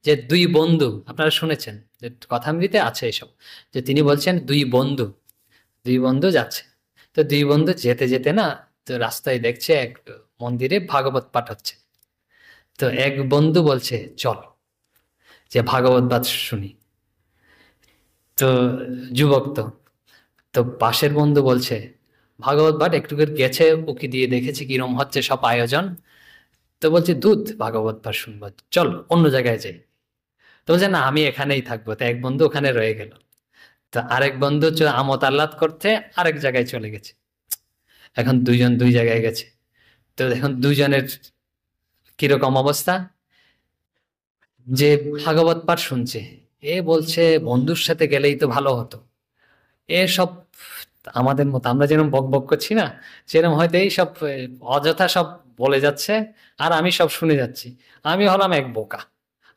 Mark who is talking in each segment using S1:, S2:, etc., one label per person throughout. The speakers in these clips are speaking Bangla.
S1: যে দুই বন্ধু, আপনারা শুনেছেন যে কথামৃতে আছে এসব, যে তিনি বলছেন দুই বন্ধু যাচ্ছে। তো দুই বন্ধু যেতে যেতে না, তো রাস্তায় দেখছে এক মন্দিরে ভাগবত পাঠ হচ্ছে। তো এক বন্ধু বলছে চল যে ভাগবত পাঠ শুনি। তো যুবক তো, তো পাশের বন্ধু বলছে ভাগবত পাঠ একটু করে গেছে, উকি দিয়ে দেখেছি কিরম হচ্ছে সব আয়োজন। তো বলছে দুধ ভাগবত পাঠ শুনবো, চল অন্য জায়গায় যাই। তো বলছে না আমি এখানেই থাকবো। তো এক বন্ধু ওখানে রয়ে গেল। তো আরেক বন্ধু আমোদ আহ্লাদ করতে আরেক জায়গায় চলে গেছে। এখন দুইজন দুই জায়গায় গেছে। তো এখন দুইজনের কিরকম অবস্থা, যে ভাগবত পাঠ শুনছে এ বলছে বন্ধুর সাথে গেলেই তো ভালো হতো, এ সব আমাদের মতো আমরা যেরকম বক বক করছি না, সেরকম হয়তো এই সব অযথা সব বলে যাচ্ছে, আর আমি সব শুনে যাচ্ছি। আমি হলাম এক বোকা,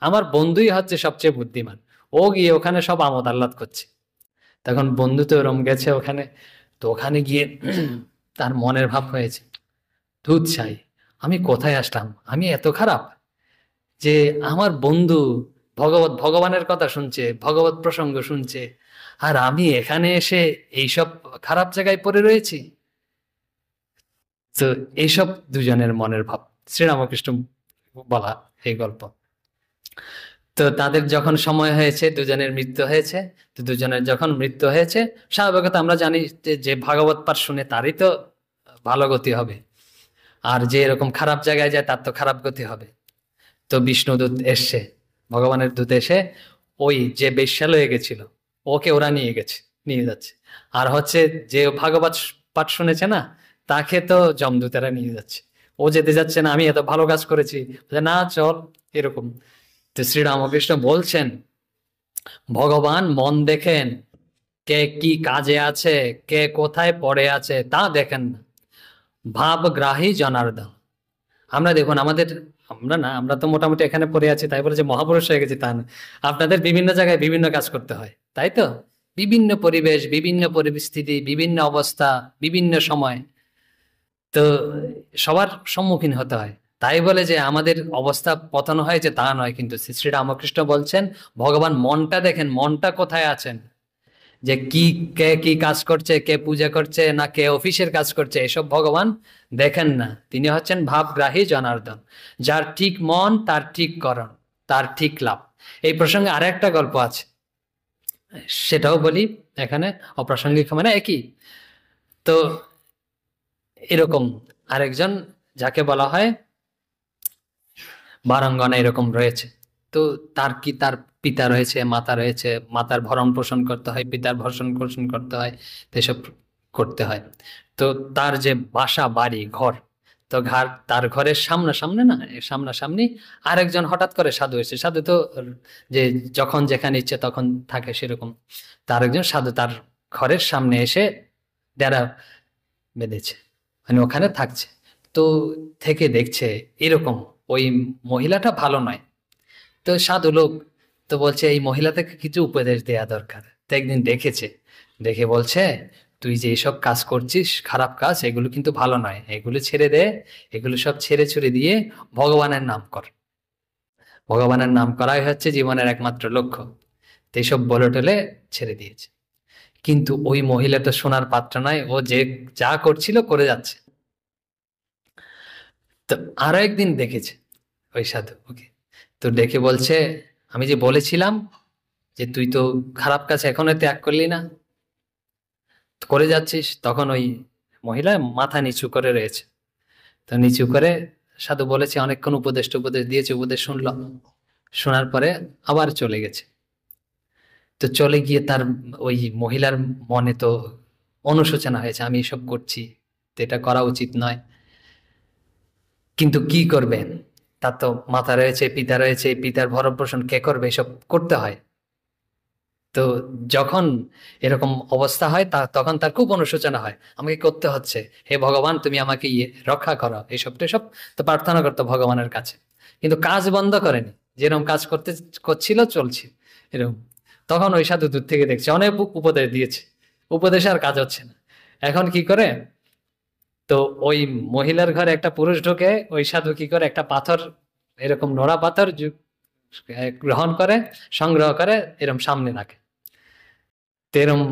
S1: আমার বন্ধুই হচ্ছে সবচেয়ে বুদ্ধিমান, ও গিয়ে ওখানে সব আমোদ আহ্লাদ করছে। তখন বন্ধু তো ওরম গেছে ওখানে। তো ওখানে গিয়ে তার মনের ভাব হয়েছে, ধুৎ ছাই, আমি কোথায় আসলাম, আমি এত খারাপ যে আমার বন্ধু ভগবানের কথা শুনছে, ভগবত প্রসঙ্গ শুনছে, আর আমি এখানে এসে এইসব খারাপ জায়গায় পড়ে রয়েছি। তো এইসব দুজনের মনের ভাব শ্রীরামকৃষ্ণ বলা এই গল্প। তো তাদের যখন সময় হয়েছে, দুজনের মৃত্যু হয়েছে। তো দুজনের যখন মৃত্যু হয়েছে, স্বাভাবিকত আমরা জানি যে যে ভাগবত পাঠ শুনে তারই তো ভালো গতি হবে, আর যে এরকম খারাপ জায়গায় যায় তার তো খারাপ গতি হবে। তো বিষ্ণুদূত এসছে, ভগবানের দূত এসে ওই যে বেশ্যালয়ে গেছিল ওকে ওরা নিয়ে যাচ্ছে। আর হচ্ছে যে ভাগবত পাঠ শুনেছে না, তাকে তো যমদূতেরা নিয়ে যাচ্ছে। ও যেতে যাচ্ছে না, আমি এত ভালো কাজ করেছি, বলে, না চল, এরকম। তো শ্রীরামকৃষ্ণ বলছেন ভগবান মন দেখেন, কে কি কাজে আছে, কে কোথায় পড়ে আছে তা দেখেন না, ভাবগ্রাহী জনার্দন। আমরা দেখুন আমাদের, আমরা না, আমরা তো মোটামুটি এখানে পড়ে আছি তাই বলে যে মহাপুরুষ হয়ে গেছি তা না। আপনাদের বিভিন্ন জায়গায় বিভিন্ন কাজ করতে হয়, তাই তো? বিভিন্ন পরিবেশ, বিভিন্ন পরিস্থিতি, বিভিন্ন অবস্থা, বিভিন্ন সময়, তো সবার সম্মুখীন হতে হয়। তাই বলে যে আমাদের অবস্থা পতন হয়েছে তা নয়, কিন্তু শ্রী শ্রী রামকৃষ্ণ বলছেন ভগবান মনটা দেখেন, মনটা কোথায় আছেন, যে কি কে কি কাজ করছে, কে পূজা করছে না কে অফিসের কাজ করছে, এসব ভগবান দেখেন না। তিনি হচ্ছেন ভাবগ্রাহী জনার্দন। যার ঠিক মন তার ঠিক করণ, তার ঠিক লাভ। এই প্রসঙ্গে আরেকটা গল্প আছে, সেটাও বলি এখানে, অপ্রাসঙ্গিক মানে একই। তো এরকম আরেকজন যাকে বলা হয় বারাঙ্গনা এরকম রয়েছে। তো তার পিতা রয়েছে, মাতা রয়েছে, মাতার ভরণ পোষণ করতে হয়, পিতার ভরণ পোষণ করতে হয়, তো এসব করতে হয়। তো তার যে বাসা বাড়ি ঘর, তো তার ঘরের সামনে না, সামনাসামনি আরেকজন হঠাৎ করে সাধু এসেছে। সাধু তো যে যখন যেখানে ইচ্ছে তখন থাকে সেরকম। তার একজন সাধু তার ঘরের সামনে এসে ডেরা বেঁধেছে, মানে ওখানে থাকছে। তো থেকে দেখছে এরকম ওই মহিলাটা ভালো নয়। তো সাধু লোক, তো বলছে এই মহিলাটাকে কিছু উপদেশ দেয়া দরকার। তো একদিন দেখেছে, দেখে বলছে তুই যে এইসব কাজ করছিস খারাপ কাজ, এগুলো কিন্তু ভালো নয়, এগুলো ছেড়ে দে, এগুলো সব ছেড়ে ছুড়ে দিয়ে ভগবানের নাম কর, ভগবানের নাম করাই হচ্ছে জীবনের একমাত্র লক্ষ্য। তো এইসব বলে টলে ছেড়ে দিয়েছে। কিন্তু ওই মহিলাটা শোনার পাত্র নয়, ও যে যা করছিল করে যাচ্ছে। তো আরো একদিন দেখেছে ওই সাধু ওকে, তো ডেকে বলছে আমি যে বলেছিলাম যে তুই তো খারাপ কাজ এখনো ত্যাগ করলি না, করে যাচ্ছিস। তখন ওই মহিলা মাথা নিচু করে রয়েছে। তো নিচু করে সাধু বলেছে অনেকক্ষণ উপদেশ উপদেশ দিয়েছে, উপদেশ শুনলো, শোনার পরে আবার চলে গেছে। তো চলে গিয়ে তার ওই মহিলার মনে তো অনুশোচনা হয়েছে, আমি এসব করছি, তো এটা করা উচিত নয়, কিন্তু কি করবে, তার তো মাতা রয়েছে, পিতা রয়েছে, পিতার ভরণ পোষণ কে করবে, এসব করতে হয়। তো যখন এরকম অবস্থা হয় তখন তার খুব অনুশোচনা হয়, আমাকে করতে হচ্ছে, হে ভগবান তুমি আমাকে রক্ষা করো, এইসব টেসব তো প্রার্থনা করতো ভগবানের কাছে। কিন্তু কাজ বন্ধ করেনি, যেরকম কাজ করছিল চলছে এরকম। তখন ওই সাধু দূর থেকে দেখছে, অনেক উপদেশ দিয়েছে, উপদেশে আর কাজ হচ্ছে না। এখন কি করে, তো ওই মহিলার ঘরে একটা পুরুষ ঢোকে, ওই সাধু কি করে একটা পাথর, এরকম নোড়া পাথর গ্রহণ করে, সংগ্রহ করে, এরম সামনে রাখে। তো এরম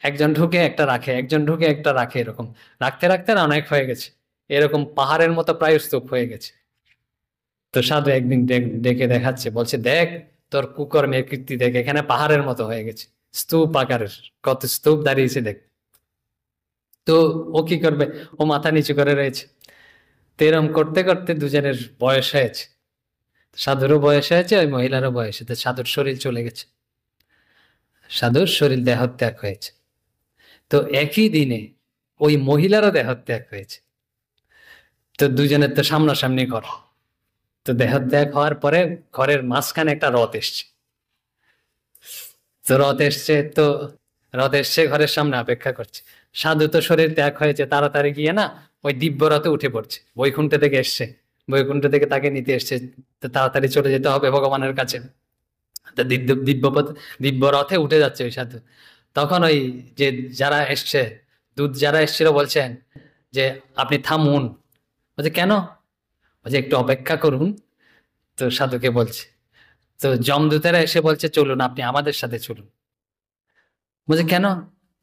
S1: একজন ঢুকে একটা রাখে, একজন ঢুকে একটা রাখে, এরকম রাখতে রাখতে আর অনেক হয়ে গেছে, এরকম পাহাড়ের মতো প্রায় স্তূপ হয়ে গেছে। তো সাধু একদিন ডেকে দেখাচ্ছে, বলছে দেখ তোর কুকর্মের কীর্তি দেখ, এখানে পাহাড়ের মতো হয়ে গেছে, স্তূপ আকারের কত স্তূপ দাঁড়িয়েছে দেখ। তো ও কি করবে, ও মাথা নিচু করে রয়েছে। তো এরম করতে করতে দুজনের বয়স হয়েছে, সাধুরও বয়স হয়েছে, ওই মহিলারও বয়স হয়েছে, সাধুর শরীর চলে গেছে, সাধুর শরীর দেহত্যাগ হয়েছে। তো একই দিনে ওই মহিলারও দেহত্যাগ হয়েছে। তো দুজনের তো সামনাসামনি ঘর। তো দেহত্যাগ হওয়ার পরে ঘরের মাঝখানে একটা রথ এসছে। তো রথ এসছে ঘরের সামনে অপেক্ষা করছে। সাধু তো শরীর ত্যাগ হয়েছে, তাড়াতাড়ি গিয়ে না ওই দিব্য রথে উঠে পড়ছে, বৈকুণ্ঠ থেকে এসছে, বৈকুণ্ঠ থেকে তাকে নিতে এসছে। তো তাড়াতাড়ি চলে যেতে হবে ভগবানের কাছে। তো দিব্য রথে উঠে যাচ্ছে ওই সাধু। তখন ওই যে যারা এসছে, দূত যারা এসেছিল বলছেন যে আপনি থামুন। বলছে কেন? বলছে একটু অপেক্ষা করুন। তো সাধুকে বলছে, তো যমদূতেরা এসে বলছে চলুন, আপনি আমাদের সাথে চলুন। বলছে কেন?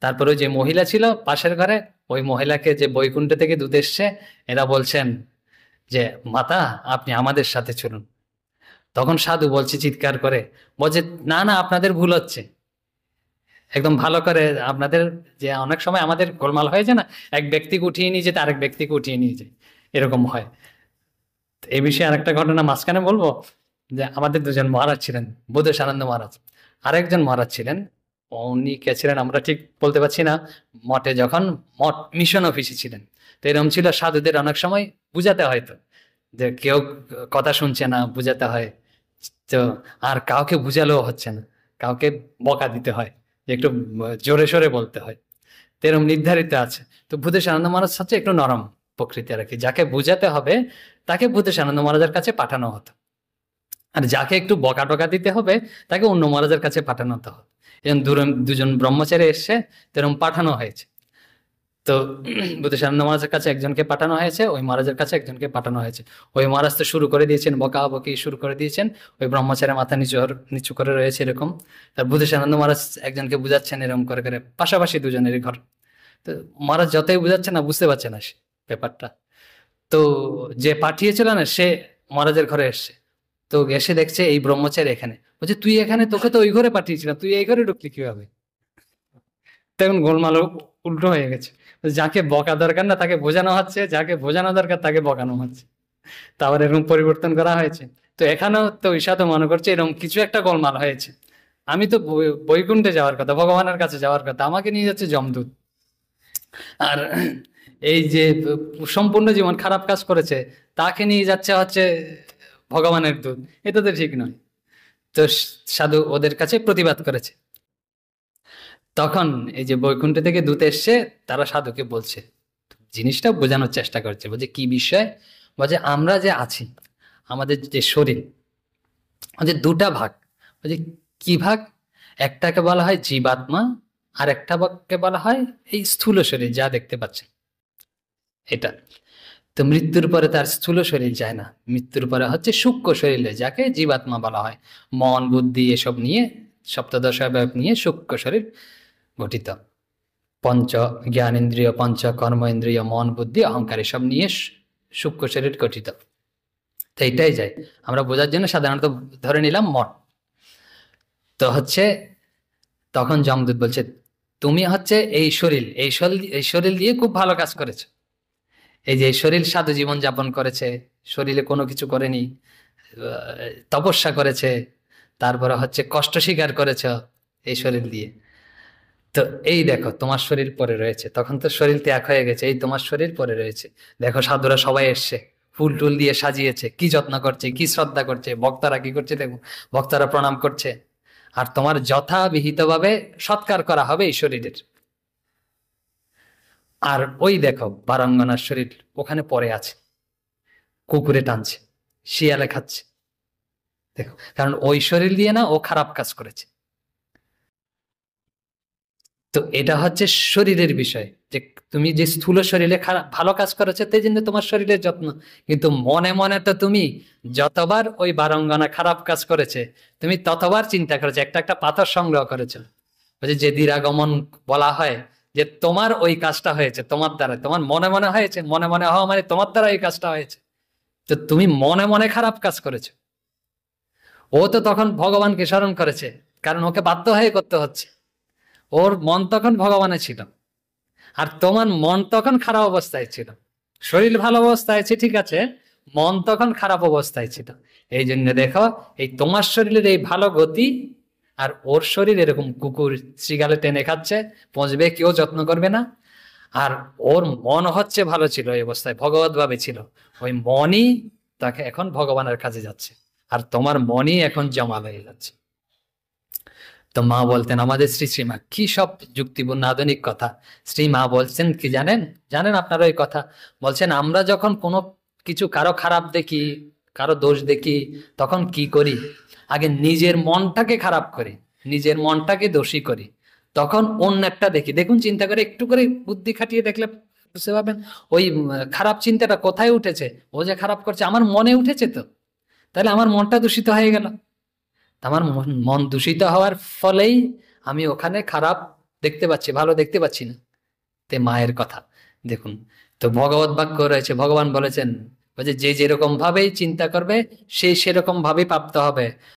S1: তারপরে ওই যে মহিলা ছিল পাশের ঘরে, ওই মহিলাকে যে বৈকুণ্ঠ থেকে দূত এসছে, এরা বলছেন যে মাতা আপনি আমাদের সাথে চলুন। তখন সাধু বলছে চিৎকার করে, বলছে না না, আপনাদের ভুল হচ্ছে একদম ভালো করে। আপনাদের যে অনেক সময় আমাদের গোলমাল হয়ে যায় না, এক ব্যক্তিকে উঠিয়ে নিয়ে যেতে আরেক ব্যক্তিকে উঠিয়ে নিয়ে যায়, এরকম হয়। তো এই বিষয়ে আরেকটা ঘটনা মাঝখানে বলবো, যে আমাদের দুজন মহারাজ ছিলেন, বোধেশানন্দ মহারাজ, আরেকজন মহারাজ ছিলেন, উনি কে ছিলেন আমরা ঠিক বলতে পারছি না। মঠে যখন মঠ মিশন অফিসে ছিলেন, তো এরকম ছিল সাধুদের অনেক সময় বুঝাতে হয়, তো যে কেউ কথা শুনছে না, বুঝাতে হয়। তো আর কাউকে বুঝালেও হচ্ছে না, কাউকে বকা দিতে হয়, যে একটু জোরে সোরে বলতে হয়, তো এরকম নির্ধারিত আছে। তো ভূতেশ আনন্দ মহারাজ হচ্ছে একটু নরম প্রকৃতি আর কি, যাকে বুঝাতে হবে তাকে ভূতেশ আনন্দ মহারাজের কাছে পাঠানো হতো, আর যাকে একটু বকা টকা দিতে হবে তাকে অন্য মহারাজের কাছে পাঠানো হতো। এরকম দুজন ব্রহ্মচারী এসছে, তেরম পাঠানো হয়েছে। তো বুদ্ধেশানন্দ মহারাজের কাছে একজনকে পাঠানো হয়েছে, ওই মহারাজের কাছে একজনকে পাঠানো হয়েছে। ওই মহারাজ তো শুরু করে দিয়েছেন, বকাবকি শুরু করে দিয়েছেন, ওই ব্রহ্মচারী মাথা নিচু করে রয়েছে এরকম। তার বুদ্ধেশানন্দ মহারাজ একজনকে বুঝাচ্ছেন এরকম করে করে, পাশাপাশি দুজনেরই ঘর। তো মহারাজ যতই বুঝাচ্ছে না, বুঝতে পারছে না সে ব্যাপারটা। তো যে পাঠিয়েছিল না, সে মহারাজের ঘরে এসছে। তো এসে দেখছে এই ব্রহ্মচারী এখানে, বলছে তুই এখানে, তোকে তো ওই ঘরে পাঠিয়েছিলাম, তুই এই ঘরে ঢুকলি কিভাবে? তখন গোলমাল উল্টো হয়ে গেছে। যাকে বকা দরকার না তাকে বোঝানো হচ্ছে, যাকে বোঝানো দরকার তাকে বকানো হচ্ছে। তারপর এরকম পরিবর্তন করা হয়েছে। তো এখানেও তো ঈশা তো মনে করছে এরকম কিছু একটা গোলমাল হয়েছে, আমি তো বৈকুণ্ঠে যাওয়ার কথা, ভগবানের কাছে যাওয়ার কথা, আমাকে নিয়ে যাচ্ছে যমদূত। আর এই যে সম্পূর্ণ জীবন খারাপ কাজ করেছে, তাকে নিয়ে যাচ্ছে হচ্ছে ভগবানের দূত, এটা তো ঠিক নয়। তো সাধু ওদের কাছে প্রতিবাদ করেছে। তখন এই যে বৈকুণ্ঠ থেকে দূত এসছে, তারা সাধুকে বলছে, জিনিসটা বোঝানোর চেষ্টা করছে, বলছে কি বিষয়? বলছে আমরা যে আছি, আমাদের যে শরীর, যে দুটা ভাগ। বলছে কি ভাগ? একটাকে বলা হয় জীবাত্মা, আর একটা ভাগকে বলা হয় এই স্থূল শরীর, যা দেখতে পাচ্ছেন এটা। তো মৃত্যুর পরে তার স্থূল শরীর যায় না, মৃত্যুর পরে হচ্ছে সূক্ষ্ম শরীরে, যাকে জীবাত্মা বলা হয়। মন বুদ্ধি এসব নিয়ে, সপ্তদশ অবয়ব নিয়ে সূক্ষ্ম শরীর গঠিত। পঞ্চ জ্ঞানেন্দ্রিয়, পঞ্চ কর্মেন্দ্রিয়, মন বুদ্ধি অহংকার এসব নিয়ে সূক্ষ্ম শরীর গঠিত। তো এইটাই যায়, আমরা বোঝার জন্য সাধারণত ধরে নিলাম মন। তো হচ্ছে তখন যমদূত বলছে তুমি হচ্ছে এই শরীর দিয়ে খুব ভালো কাজ করেছো। এই যে এই শরীর সাধু জীবন যাপন করেছে, শরীরে কোনো কিছু করেনি, তপস্যা করেছে, তারপরে হচ্ছে কষ্ট স্বীকার করেছ এই শরীর দিয়ে। তো এই দেখো তোমার শরীর পরে রয়েছে, তখন তো শরীর ত্যাগ হয়ে গেছে, এই তোমার শরীর পরে রয়েছে। দেখো সাধুরা সবাই এসছে, ফুল টুল দিয়ে সাজিয়েছে, কি যত্ন করছে, কি শ্রদ্ধা করছে, ভক্তরা কি করছে দেখো, ভক্তরা প্রণাম করছে। আর তোমার যথাবিহিতভাবে সৎকার করা হবে এই শরীরের। আর ওই দেখো বারাঙ্গনার শরীর ওখানে পড়ে আছে, কুকুরে টানছে, শিয়ালে খাচ্ছে। দেখো, কারণ ওই শরীর দিয়ে না ও খারাপ কাজ করেছে। তো এটা হচ্ছে শরীরের বিষয়, যে তুমি যে স্থূল শরীরে খারাপ ভালো কাজ করেছো তাই জন্য তোমার শরীরের যত্ন, কিন্তু মনে মনে তো তুমি যতবার ওই বারঙ্গনা খারাপ কাজ করেছে তুমি ততবার চিন্তা করেছো, একটা একটা পাথর সংগ্রহ করেছো। ওই যে দিরাগমন বলা হয়, যে তোমার ওই কাজটা হয়েছে তোমার দ্বারা, তোমার মনে মনে হয়েছে, মনে মনে হওয়া মানে তোমার দ্বারা এই কাজটা হয়েছে, তো তুমি মনে মনে খারাপ কাজ করেছো। ও তো তখন ভগবানকে স্মরণ করেছে, কারণ ওকে বাধ্য হয়ে করতে হচ্ছে, ওর মন তখন ভগবানে ছিল, আর তোমার মন তখন খারাপ অবস্থায় ছিল। শরীর ভালো অবস্থায় আছে ঠিক আছে, মন তখন খারাপ অবস্থায় ছিল। এই জন্য দেখো, এই তোমার শরীরের এই ভালো গতি, আর ওর শরীর এরকম কুকুর শ্রীগালে টেনে খাচ্ছে, পচবে, কেউ যত্ন করবে না। আর ওর মন হচ্ছে ভালো ছিল, এই অবস্থায় ভগবত ভাবে ছিল, ওই মনই তাকে এখন ভগবানের কাছে যাচ্ছে, আর তোমার মনই এখন জমা হয়ে যাচ্ছে। তো মা বলতেন, আমাদের শ্রী শ্রীমা কি সব যুক্তিপূর্ণ আধুনিক কথা। শ্রী মা বলছেন কি জানেন, জানেন আপনারা ওই কথা, বলছেন আমরা যখন কোনো কিছু কারো খারাপ দেখি, কারো দোষ দেখি, তখন কি করি, আগে নিজের মনটাকে খারাপ করি, নিজের মনটাকে দোষী করি, তখন অন্য একটা দেখি। দেখুন, চিন্তা করে একটু করে বুদ্ধি খাটিয়ে দেখলে বুঝতে পারবেন, ওই খারাপ চিন্তাটা কোথায় উঠেছে, ও যে খারাপ করছে আমার মনে উঠেছে, তো তাহলে আমার মনটা দূষিত হয়ে গেল। আমার মন দূষিত হওয়ার ফলেই আমি ওখানে খারাপ দেখতে পাচ্ছি, ভালো দেখতে পাচ্ছি না। তে মায়ের কথা দেখুন, তো ভগবত বাক্য রয়েছে, ভগবান বলেছেন, বলছে যে যেরকম ভাবেই চিন্তা করবে সেই সেরকম ভাবেই প্রাপ্ত হবে।